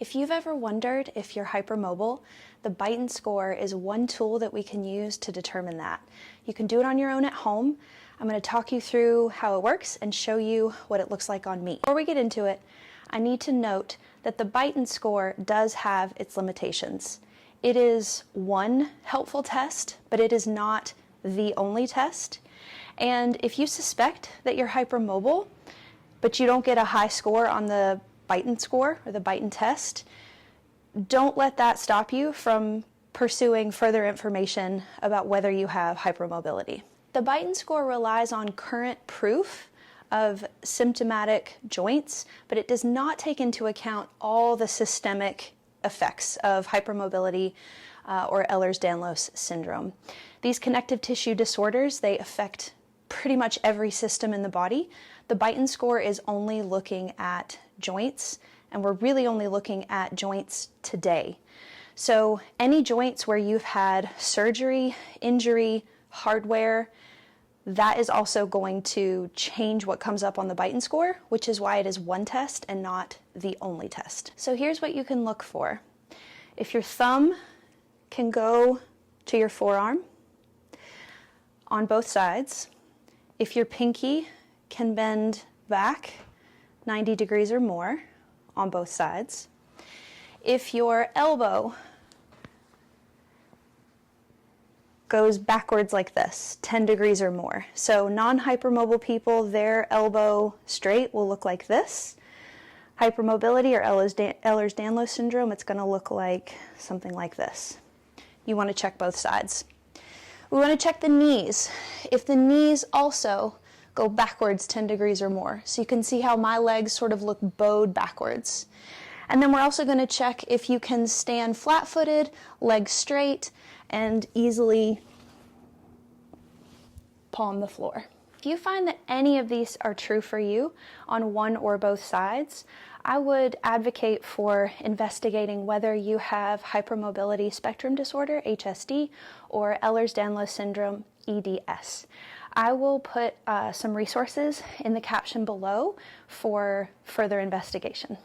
If you've ever wondered if you're hypermobile, the Beighton score is one tool that we can use to determine that. You can do it on your own at home. I'm going to talk you through how it works and show you what it looks like on me. Before we get into it, I need to note that the Beighton score does have its limitations. It is one helpful test, but it is not the only test. And if you suspect that you're hypermobile, but you don't get a high score on the Beighton score or the Beighton test, don't let that stop you from pursuing further information about whether you have hypermobility. The Beighton score relies on current proof of symptomatic joints, but it does not take into account all the systemic effects of hypermobility or Ehlers-Danlos syndrome. These connective tissue disorders, they affect pretty much every system in the body. The Beighton score is only looking at joints, and we're really only looking at joints today. So any joints where you've had surgery, injury, hardware, that is also going to change what comes up on the Beighton score, which is why it is one test and not the only test. So here's what you can look for. If your thumb can go to your forearm on both sides, if your pinky can bend back 90 degrees or more on both sides, if your elbow goes backwards like this, 10 degrees or more. So non-hypermobile people, their elbow straight will look like this. Hypermobility or Ehlers-Danlos syndrome, it's going to look like something like this. You want to check both sides. We want to check the knees. If the knees also go backwards 10 degrees or more. So you can see how my legs sort of look bowed backwards. And then we're also going to check if you can stand flat-footed, legs straight, and easily palm the floor. If you find that any of these are true for you on one or both sides, I would advocate for investigating whether you have hypermobility spectrum disorder, HSD, or Ehlers-Danlos syndrome, EDS. I will put some resources in the caption below for further investigation.